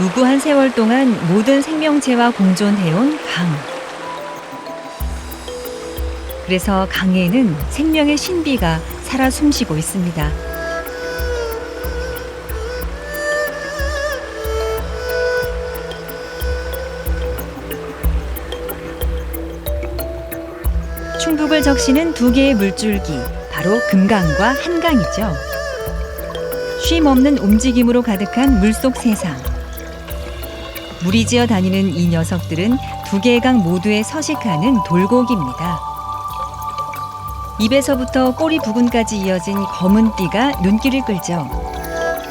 무구한 세월 동안 모든 생명체와 공존해온 강. 그래서 강에는 생명의 신비가 살아 숨쉬고 있습니다. 충북을 적시는 두 개의 물줄기, 바로 금강과 한강이죠. 쉼 없는 움직임으로 가득한 물속 세상. 무리지어 다니는 이 녀석들은 두 개의 강 모두에 서식하는 돌고기입니다. 입에서부터 꼬리 부근까지 이어진 검은 띠가 눈길을 끌죠.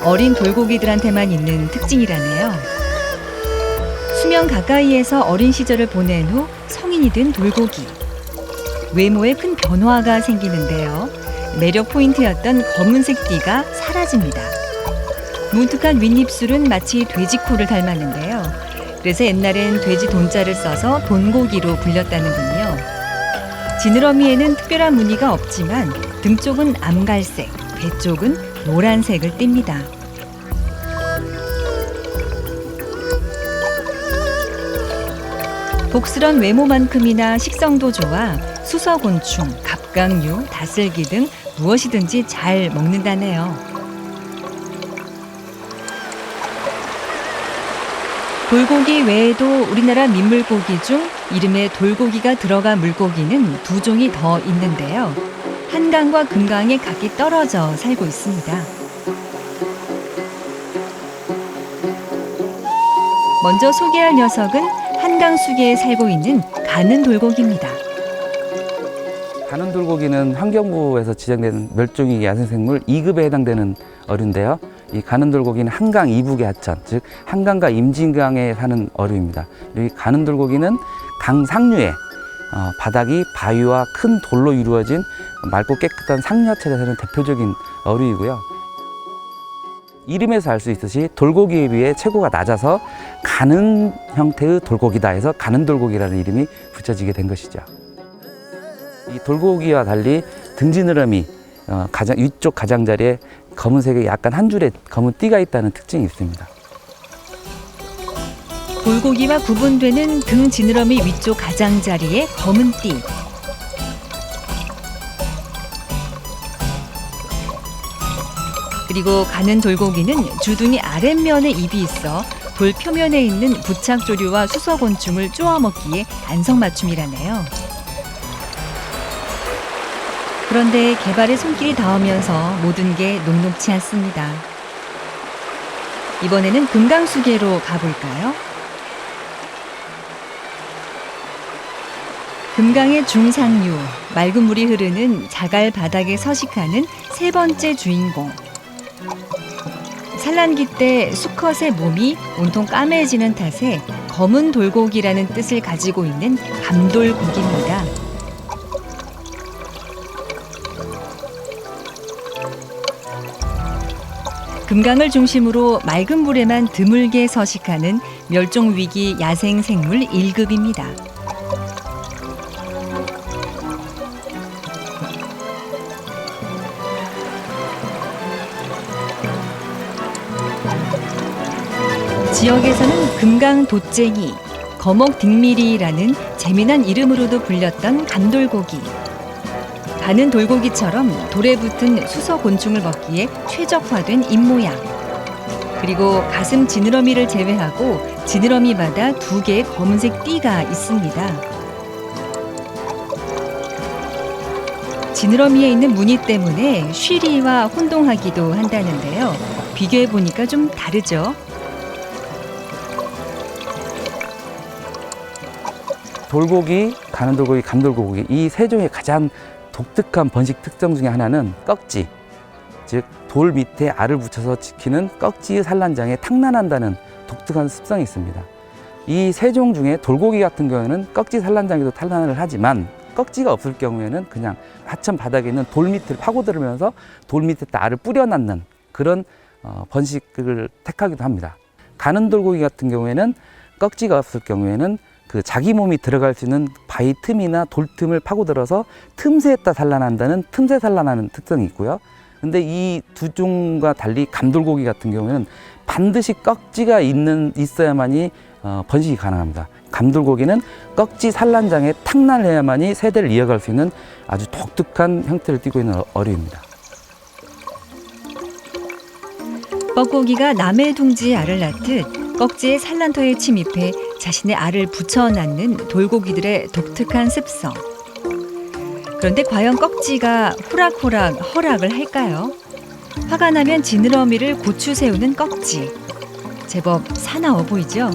어린 돌고기들한테만 있는 특징이라네요. 수명 가까이에서 어린 시절을 보낸 후 성인이 된 돌고기. 외모에 큰 변화가 생기는데요. 매력 포인트였던 검은색 띠가 사라집니다. 뭉툭한 윗입술은 마치 돼지코를 닮았는데요. 그래서 옛날엔 돼지 돈자를 써서 돈고기로 불렸다는군요. 지느러미에는 특별한 무늬가 없지만 등 쪽은 암갈색, 배 쪽은 노란색을 띱니다. 복스런 외모만큼이나 식성도 좋아 수서곤충, 갑각류, 다슬기 등 무엇이든지 잘 먹는다네요. 돌고기 외에도 우리나라 민물고기 중 이름에 돌고기가 들어간 물고기는 두 종이 더 있는데요. 한강과 금강에 각기 떨어져 살고 있습니다. 먼저 소개할 녀석은 한강 수계에 살고 있는 가는 돌고기입니다. 가는 돌고기는 환경부에서 지정된 멸종위기 야생생물 2급에 해당되는 어류인데요. 이 가는 돌고기는 한강 이북의 하천, 즉 한강과 임진강에 사는 어류입니다. 이 가는 돌고기는 강 상류에 바닥이 바위와 큰 돌로 이루어진 맑고 깨끗한 상류하천에 사는 대표적인 어류이고요. 이름에서 알 수 있듯이 돌고기에 비해 체구가 낮아서 가는 형태의 돌고기다 해서 가는 돌고기라는 이름이 붙여지게 된 것이죠. 이 돌고기와 달리 등지느러미 위쪽 가장자리에 검은색의 약간 한 줄의 검은 띠가 있다는 특징이 있습니다. 돌고기와 구분되는 등 지느러미 위쪽 가장자리에 검은 띠. 그리고 가는 돌고기는 주둥이 아랫면에 입이 있어 돌 표면에 있는 부착조류와 수서곤충을 쪼아먹기에 안성맞춤이라네요. 그런데 개발에 손길이 닿으면서 모든 게 녹록지 않습니다. 이번에는 금강수계로 가볼까요? 금강의 중상류, 맑은 물이 흐르는 자갈 바닥에 서식하는 세 번째 주인공. 산란기 때 수컷의 몸이 온통 까매지는 탓에 검은 돌고기라는 뜻을 가지고 있는 감돌고기입니다. 금강을 중심으로 맑은 물에만 드물게 서식하는 멸종위기 야생생물 1급입니다. 지역에서는 금강 돛쟁이, 거목 딩미리라는 재미난 이름으로도 불렸던 감돌고기. 가는 돌고기처럼 돌에 붙은 수서곤충을 먹기에 최적화된 입모양. 그리고 가슴 지느러미를 제외하고 지느러미마다 두 개의 검은색 띠가 있습니다. 지느러미에 있는 무늬 때문에 쉬리와 혼동하기도 한다는데요. 비교해보니까 좀 다르죠? 돌고기, 가는 돌고기, 감돌고기 이 세 종의 가장 독특한 번식 특성 중에 하나는 꺽지, 즉 돌 밑에 알을 붙여서 지키는 꺽지의 산란장에 탕란한다는 독특한 습성이 있습니다. 이 세 종 중에 돌고기 같은 경우에는 꺽지 산란장에도 탄란을 하지만 꺽지가 없을 경우에는 그냥 하천 바닥에 있는 돌 밑을 파고들면서 돌 밑에다 알을 뿌려놨는 그런 번식을 택하기도 합니다. 가는 돌고기 같은 경우에는 꺽지가 없을 경우에는 그 자기 몸이 들어갈 수 있는 바위 틈이나 돌 틈을 파고들어서 틈새에다 산란한다는 틈새 산란하는 특성이 있고요. 근데 이 두 종과 달리 감돌고기 같은 경우에는 반드시 꺽지가 있어야만이 번식이 가능합니다. 감돌고기는 꺽지 산란장에 탁날해야만이 세대를 이어갈 수 있는 아주 독특한 형태를 띠고 있는 어류입니다. 뻐고기가 남의 둥지에 알을 낳듯 꺽지의 산란터에 침입해 자신의 알을 붙여넣는 돌고기들의 독특한 습성. 그런데 과연 꺽지가 호락호락 허락을 할까요? 화가 나면 지느러미를 고추 세우는 꺽지. 제법 사나워 보이죠?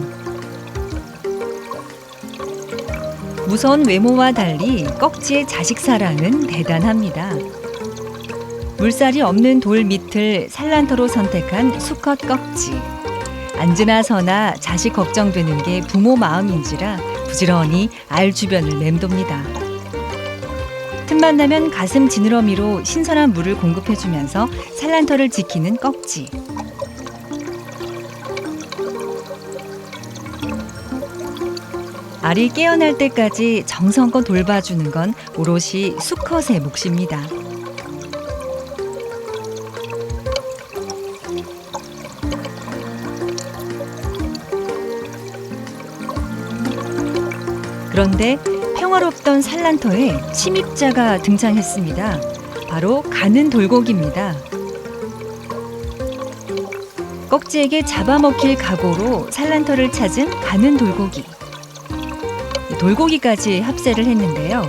무서운 외모와 달리 꺽지의 자식 사랑은 대단합니다. 물살이 없는 돌 밑을 산란터로 선택한 수컷 꺽지. 앉으나 서나 자식 걱정되는 게 부모 마음인지라 부지런히 알 주변을 맴돕니다. 틈만 나면 가슴 지느러미로 신선한 물을 공급해주면서 산란터를 지키는 꺽지. 알이 깨어날 때까지 정성껏 돌봐주는 건 오롯이 수컷의 몫입니다. 그런데 평화롭던 산란터에 침입자가 등장했습니다. 바로 가는 돌고기입니다. 꺽지에게 잡아먹힐 각오로 산란터를 찾은 가는 돌고기. 돌고기까지 합세를 했는데요.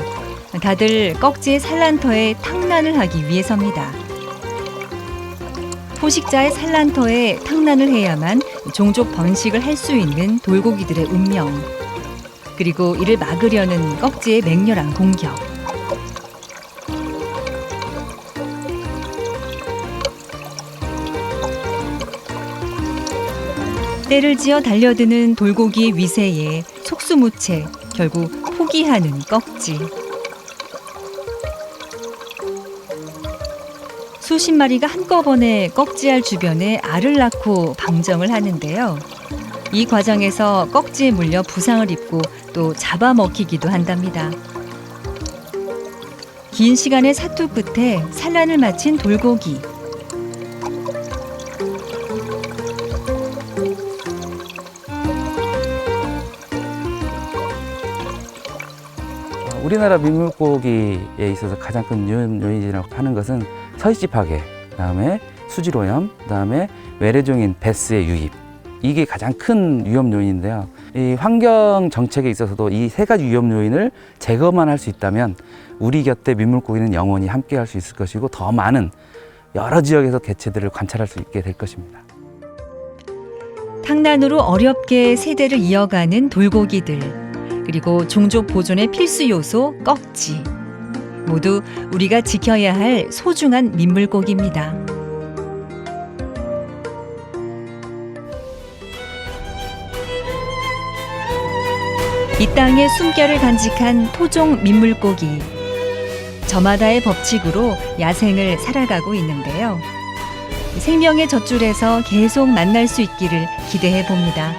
다들 꺽지의 산란터에 탕난을 하기 위해서입니다. 포식자의 산란터에 탕난을 해야만 종족 번식을 할 수 있는 돌고기들의 운명. 그리고 이를 막으려는 꺽지의 맹렬한 공격. 때를 지어 달려드는 돌고기의 위세에 속수무책, 결국 포기하는 꺽지. 수십 마리가 한꺼번에 꺽지알 주변에 알을 낳고 방정을 하는데요. 이 과정에서 꺽지에 물려 부상을 입고 또 잡아먹히기도 한답니다. 긴 시간의 사투 끝에 산란을 마친 돌고기. 우리나라 민물고기에 있어서 가장 큰 요인이라고 하는 것은 서식지 파괴, 그다음에 수질오염, 그다음에 외래종인 베스의 유입. 이게 가장 큰 위험 요인인데요. 이 환경 정책에 있어서도 이 세 가지 위험 요인을 제거만 할 수 있다면 우리 곁에 민물고기는 영원히 함께 할 수 있을 것이고 더 많은 여러 지역에서 개체들을 관찰할 수 있게 될 것입니다. 탕난으로 어렵게 세대를 이어가는 돌고기들. 그리고 종족 보존의 필수 요소 꺽지. 모두 우리가 지켜야 할 소중한 민물고기입니다. 이 땅의 숨결을 간직한 토종 민물고기. 저마다의 법칙으로 야생을 살아가고 있는데요. 생명의 젖줄에서 계속 만날 수 있기를 기대해 봅니다.